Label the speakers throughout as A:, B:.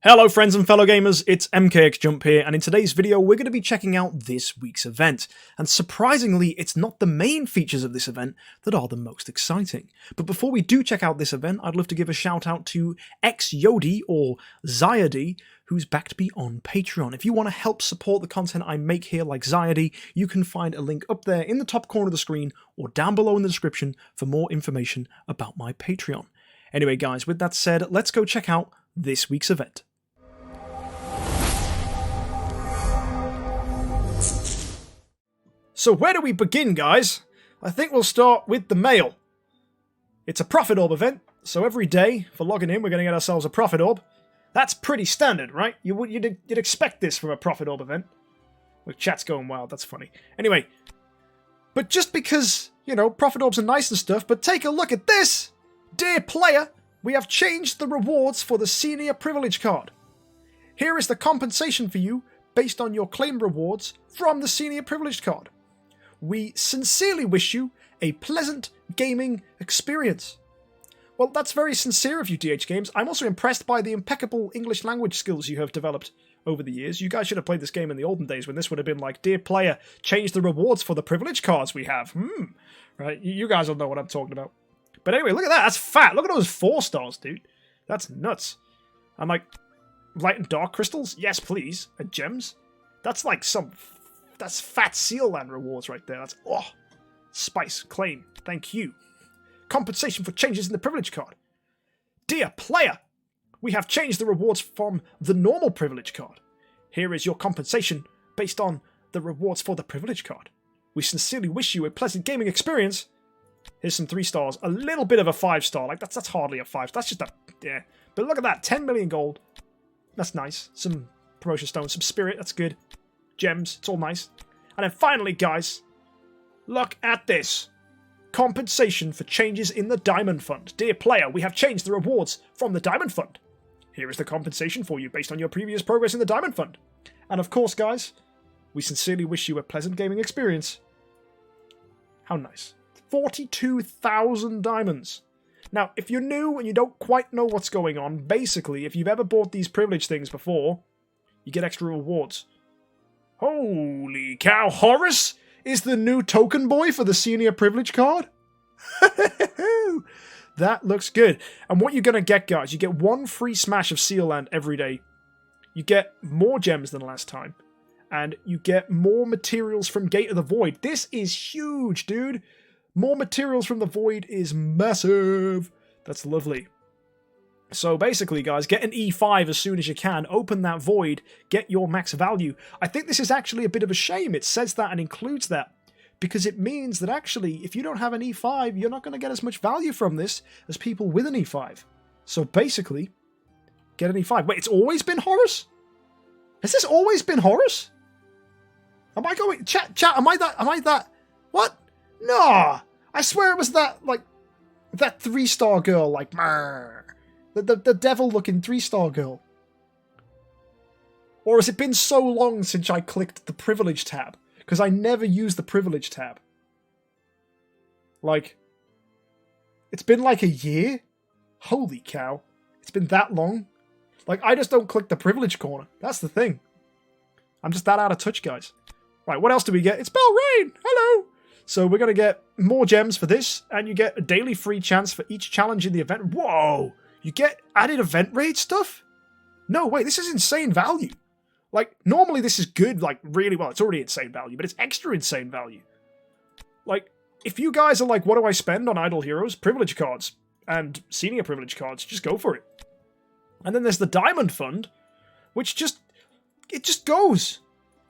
A: Hello friends and fellow gamers, it's MKxJUMP here, and in today's video we're going to be checking out this week's event. And surprisingly, it's not the main features of this event that are the most exciting. But before we do check out this event, I'd love to give a shout out to MKxJUMP or Zyody, who's backed me on Patreon. If you want to help support the content I make here like Zyody, you can find a link up there in the top corner of the screen or down below in the description for more information about my Patreon. Anyway guys, with that said, let's go check out this week's event. So where do we begin, guys? I think we'll start with the mail. It's a Prophet Orb event, so every day for logging in we're going to get ourselves a Prophet Orb. That's pretty standard, right? You'd expect this from a Prophet Orb event. Look, chat's going wild, that's funny. Anyway, but just because, you know, Prophet Orbs are nice and stuff, but take a look at this! Dear player, we have changed the rewards for the Senior Privilege card. Here is the compensation for you based on your claim rewards from the Senior Privilege card. We sincerely wish you a pleasant gaming experience. Well, that's very sincere of you, DH Games. I'm also impressed by the impeccable English language skills you have developed over the years. You guys should have played this game in the olden days when this would have been like, dear player, change the rewards for the privilege cards we have. Right? You guys will know what I'm talking about. But anyway, look at that. That's fat. Look at those 4 stars, dude. That's nuts. I'm like, light and dark crystals? Yes, please. And gems? That's like some... That's fat Seal Land rewards right there. That's, oh, spice, claim, thank you. Compensation for changes in the privilege card. Dear player, we have changed the rewards from the normal privilege card. Here is your compensation based on the rewards for the privilege card. We sincerely wish you a pleasant gaming experience. Here's some 3 stars. A little bit of a 5-star. Like, that's hardly a 5. That's just a, yeah. But look at that, 10 million gold. That's nice. Some promotion stones, some spirit, that's good. Gems, it's all nice. And then finally, guys, look at this. Compensation for changes in the Diamond Fund. Dear player, we have changed the rewards from the Diamond Fund. Here is the compensation for you based on your previous progress in the Diamond Fund. And of course, guys, we sincerely wish you a pleasant gaming experience. How nice. 42,000 diamonds. Now, if you're new and you don't quite know what's going on, basically, if you've ever bought these privilege things before, you get extra rewards. Holy cow, Horace is the new token boy for the Senior Privilege card? That looks good. And what you're going to get, guys, you get 1 free smash of Seal Land every day. You get more gems than last time. And you get more materials from Gate of the Void. This is huge, dude. More materials from the Void is massive. That's lovely. So basically, guys, get an E5 as soon as you can, open that void, get your max value. I think this is actually a bit of a shame. It says that and includes that, because it means that actually, if you don't have an E5, you're not going to get as much value from this as people with an E5. So basically, get an E5. Wait, it's always been Horus? Has this always been Horus? Am I going... Chat, am I that... What? No! I swear it was that, like, that 3-star girl, like, The devil-looking 3-star girl. Or has it been so long since I clicked the privilege tab? Because I never use the privilege tab. Like, it's been like a year? Holy cow. It's been that long? Like, I just don't click the privilege corner. That's the thing. I'm just that out of touch, guys. Right, what else do we get? It's Belrain! Hello! So we're going to get more gems for this, and you get a daily free chance for each challenge in the event. Whoa! You get added event raid stuff? No, wait, this is insane value. Like, normally this is good, like, really well. It's already insane value, but it's extra insane value. Like, if you guys are like, what do I spend on Idle Heroes? Privilege cards and senior privilege cards. Just go for it. And then there's the Diamond Fund, which it just goes.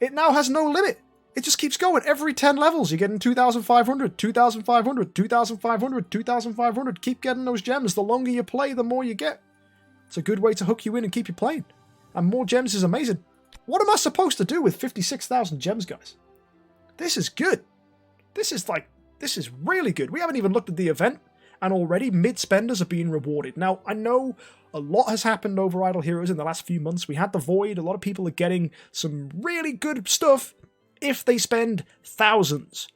A: It now has no limit. It just keeps going. Every 10 levels, you're getting 2,500, 2,500, 2,500, 2,500. Keep getting those gems. The longer you play, the more you get. It's a good way to hook you in and keep you playing. And more gems is amazing. What am I supposed to do with 56,000 gems, guys? This is good. This is really good. We haven't even looked at the event, and already mid-spenders are being rewarded. Now, I know a lot has happened over Idle Heroes in the last few months. We had the Void. A lot of people are getting some really good stuff if they spend thousands.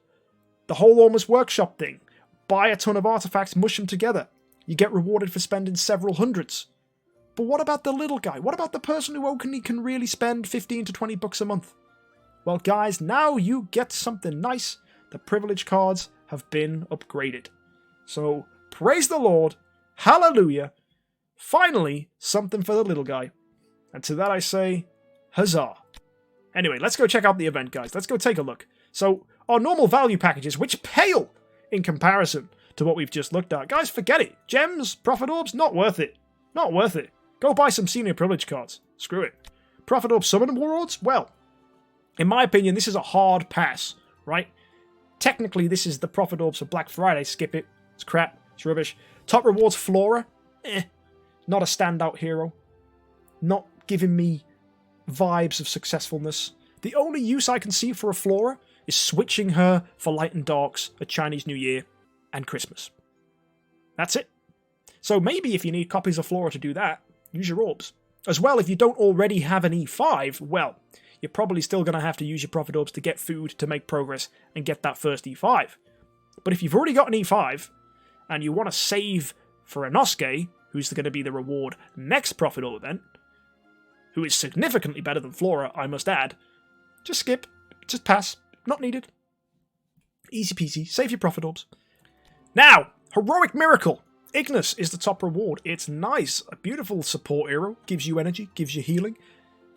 A: The whole Almost Workshop thing. Buy a ton of artifacts, mush them together. You get rewarded for spending several hundreds. But what about the little guy? What about the person who only can really spend 15 to 20 bucks a month? Well, guys, now you get something nice. The privilege cards have been upgraded. So, praise the Lord. Hallelujah. Finally, something for the little guy. And to that I say, huzzah. Anyway, let's go check out the event, guys. Let's go take a look. So, our normal value packages, which pale in comparison to what we've just looked at. Guys, forget it. Gems, Prophet Orbs, not worth it. Not worth it. Go buy some senior privilege cards. Screw it. Prophet Orb Summon Rewards? Well, in my opinion, this is a hard pass, right? Technically, this is the Prophet Orbs for Black Friday. Skip it. It's crap. It's rubbish. Top rewards, Flora. Not a standout hero. Not giving me vibes of successfulness. The only use I can see for a Flora is switching her for Light and Darks at Chinese New Year and Christmas. That's it. So maybe if you need copies of Flora to do that, use your orbs. As well, if you don't already have an E5, well, you're probably still going to have to use your Prophet Orbs to get food, to make progress, and get that first E5. But if you've already got an E5, and you want to save for Inosuke, who's going to be the reward next Prophet Orb event, who is significantly better than Flora, I must add, just skip, just pass, not needed. Easy peasy, save your Prophet Orbs. Now, Heroic Miracle. Ignis is the top reward. It's nice, a beautiful support hero, gives you energy, gives you healing.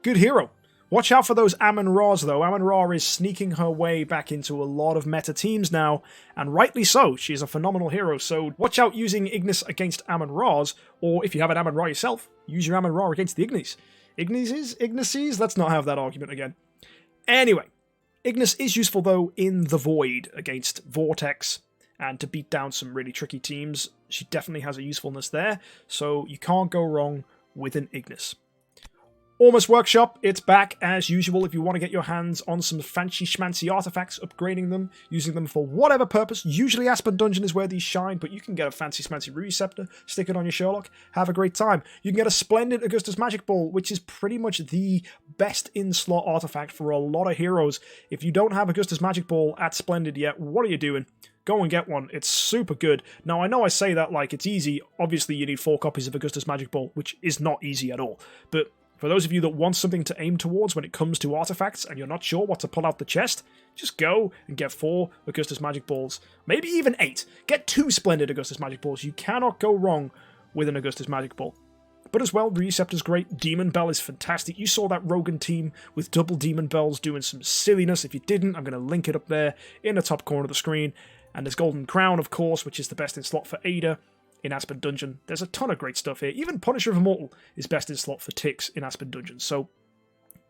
A: Good hero. Watch out for those Amun-Ra's though. Amun-Ra is sneaking her way back into a lot of meta teams now, and rightly so. She's a phenomenal hero, so watch out using Ignis against Amun-Ra's, or if you have an Amun-Ra yourself, use your Amun-Ra against the Ignis. Ignises? Let's not have that argument again. Anyway, Ignis is useful though in the Void against Vortex, and to beat down some really tricky teams. She definitely has a usefulness there, so you can't go wrong with an Ignis. Ormus Workshop, it's back as usual if you want to get your hands on some fancy schmancy artifacts, upgrading them, using them for whatever purpose. Usually Aspen Dungeon is where these shine, but you can get a fancy schmancy Ruby Scepter, stick it on your Sherlock, have a great time. You can get a splendid Augustus Magic Ball, which is pretty much the best in-slot artifact for a lot of heroes. If you don't have Augustus Magic Ball at Splendid yet, what are you doing? Go and get one. It's super good. Now, I know I say that like it's easy. Obviously, you need 4 copies of Augustus Magic Ball, which is not easy at all. But for those of you that want something to aim towards when it comes to artifacts and you're not sure what to pull out the chest, just go and get 4 Augustus Magic Balls. Maybe even 8. Get 2 splendid Augustus Magic Balls. You cannot go wrong with an Augustus Magic Ball. But as well, Receptor's great. Demon Bell is fantastic. You saw that Rogan team with double Demon Bells doing some silliness. If you didn't, I'm going to link it up there in the top corner of the screen. And there's Golden Crown, of course, which is the best in slot for Ada in Aspen Dungeon. There's a ton of great stuff here. Even Punisher of Immortal is best in slot for Ticks in Aspen Dungeon. So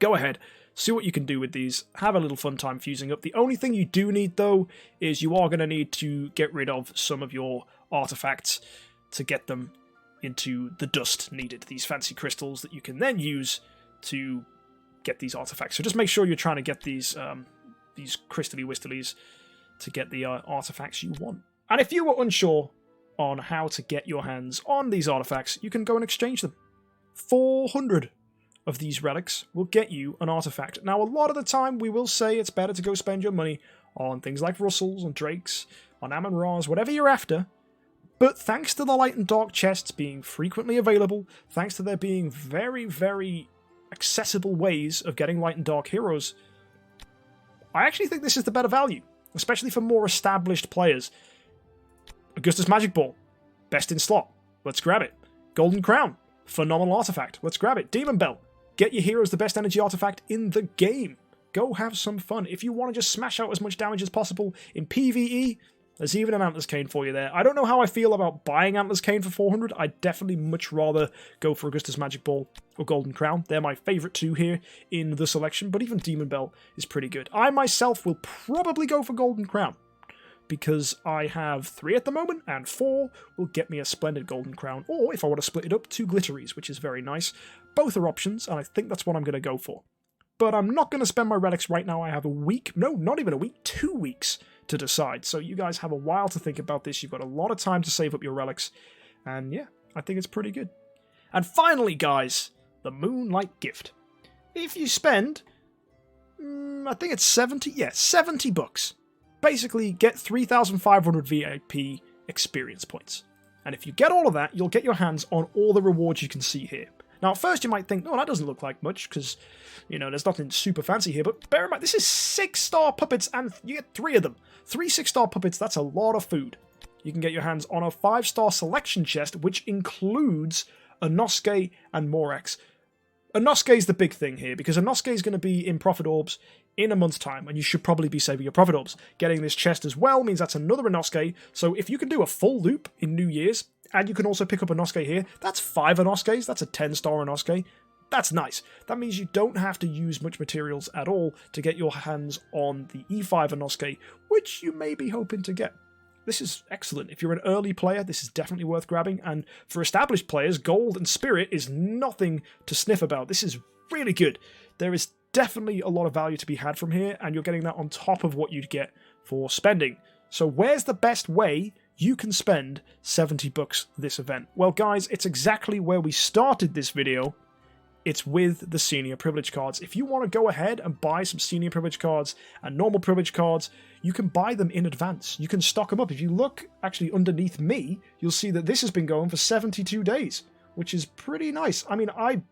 A: go ahead, see what you can do with these. Have a little fun time fusing up. The only thing you do need, though, is you are going to need to get rid of some of your artifacts to get them into the dust needed. These fancy crystals that you can then use to get these artifacts. So just make sure you're trying to get these crystally wistalies to get the artifacts you want. And if you were unsure on how to get your hands on these artifacts, you can go and exchange them. 400 of these relics will get you an artifact. Now, a lot of the time, we will say it's better to go spend your money on things like Russells, on Drakes, on Amun-Ra's, whatever you're after. But thanks to the Light and Dark chests being frequently available, thanks to there being very, very accessible ways of getting Light and Dark heroes, I actually think this is the better value, especially for more established players. Augustus Magic Ball, best in slot. Let's grab it. Golden Crown, phenomenal artifact. Let's grab it. Demon Bell, get your heroes the best energy artifact in the game. Go have some fun. If you want to just smash out as much damage as possible in PvE, there's even an Antler's Cane for you there. I don't know how I feel about buying Antler's Cane for 400. I'd definitely much rather go for Augustus Magic Ball or Golden Crown. They're my favourite 2 here in the selection, but even Demon Bell is pretty good. I myself will probably go for Golden Crown, because I have 3 at the moment, and 4 will get me a splendid Golden Crown, or if I want to split it up, 2 Glitteries, which is very nice. Both are options, and I think that's what I'm going to go for. But I'm not going to spend my relics right now. I have a week, no, not even a week, 2 weeks to decide. So you guys have a while to think about this. You've got a lot of time to save up your relics, and yeah, I think it's pretty good. And finally, guys, the Moonlight Gift. If you spend, I think it's 70 bucks. Basically, get 3,500 VIP experience points. And if you get all of that, you'll get your hands on all the rewards you can see here. Now, at first you might think, oh, that doesn't look like much, because, you know, there's nothing super fancy here, but bear in mind, this is 6-star puppets, and you get 3 of them. 3 6-star puppets, that's a lot of food. You can get your hands on a 5-star selection chest, which includes Inosuke and Morex. Inosuke is the big thing here, because Inosuke is going to be in Prophet Orbs in a month's time, and you should probably be saving your Prophet Orbs. Getting this chest as well means that's another Inosuke, so if you can do a full loop in New Year's, and you can also pick up Inosuke here, that's 5 Inosukes, that's a 10-star Inosuke. That's nice. That means you don't have to use much materials at all to get your hands on the E5 Inosuke, which you may be hoping to get. This is excellent. If you're an early player, this is definitely worth grabbing, and for established players, Gold and Spirit is nothing to sniff about. This is really good. There is definitely a lot of value to be had from here, and you're getting that on top of what you'd get for spending. So where's the best way you can spend 70 bucks this event? Well, guys, it's exactly where we started this video. It's with the senior privilege cards. If you want to go ahead and buy some senior privilege cards and normal privilege cards, you can buy them in advance. You can stock them up. If you look actually underneath me, you'll see that this has been going for 72 days, which is pretty nice. I mean, the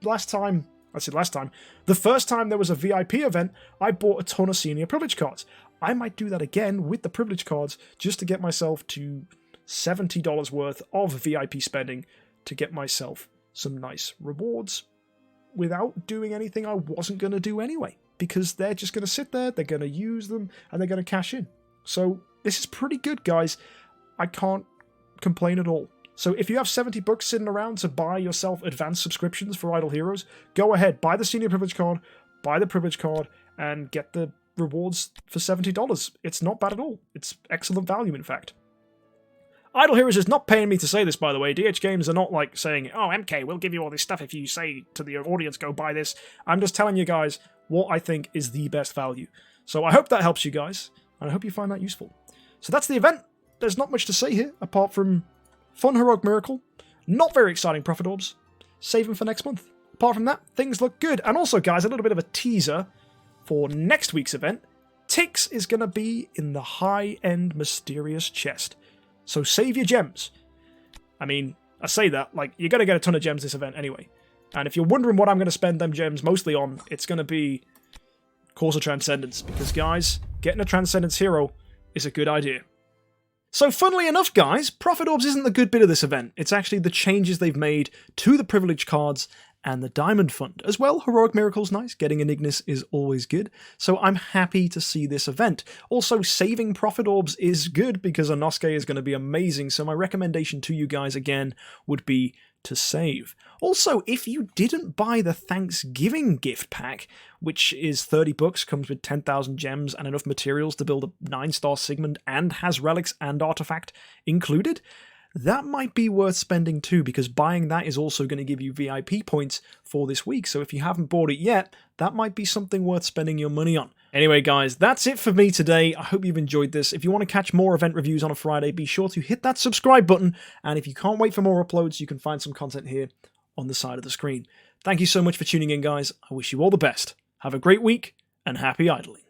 A: first time there was a VIP event, I bought a ton of senior privilege cards. I might do that again with the privilege cards just to get myself to $70 worth of VIP spending to get myself some nice rewards without doing anything I wasn't going to do anyway, because they're just going to sit there, they're going to use them, and they're going to cash in. So this is pretty good, guys. I can't complain at all. So if you have 70 bucks sitting around to buy yourself advanced subscriptions for Idle Heroes, go ahead, buy the senior privilege card, buy the privilege card, and get the rewards for $70. It's not bad at all. It's excellent value, in fact. Idle Heroes is not paying me to say this, by the way. DH Games are not like saying, oh, MK, we'll give you all this stuff if you say to the audience, go buy this. I'm just telling you guys what I think is the best value. So I hope that helps you guys, and I hope you find that useful. So that's the event. There's not much to say here, apart from fun Heroic Miracle, not very exciting Prophet Orbs, save them for next month. Apart from that, things look good. And also, guys, a little bit of a teaser for next week's event. Tix is going to be in the high-end mysterious chest. So save your gems. I mean, I say that, like, you're going to get a ton of gems this event anyway. And if you're wondering what I'm going to spend them gems mostly on, it's going to be Course of Transcendence. Because, guys, getting a Transcendence hero is a good idea. So, funnily enough, guys, Prophet Orbs isn't the good bit of this event. It's actually the changes they've made to the privilege cards and the Diamond Fund. As well, Heroic Miracle's nice. Getting an Ignis is always good. So I'm happy to see this event. Also, saving Prophet Orbs is good because Inosuke is going to be amazing. So my recommendation to you guys, again, would be to save. Also, if you didn't buy the Thanksgiving gift pack, which is 30 bucks, comes with 10,000 gems and enough materials to build a 9-star Sigmund and has relics and artifact included, that might be worth spending too, because buying that is also going to give you VIP points for this week. So if you haven't bought it yet, that might be something worth spending your money on. Anyway, guys, that's it for me today. I hope you've enjoyed this. If you want to catch more event reviews on a Friday, be sure to hit that subscribe button. And if you can't wait for more uploads, you can find some content here on the side of the screen. Thank you so much for tuning in, guys. I wish you all the best. Have a great week and happy idling.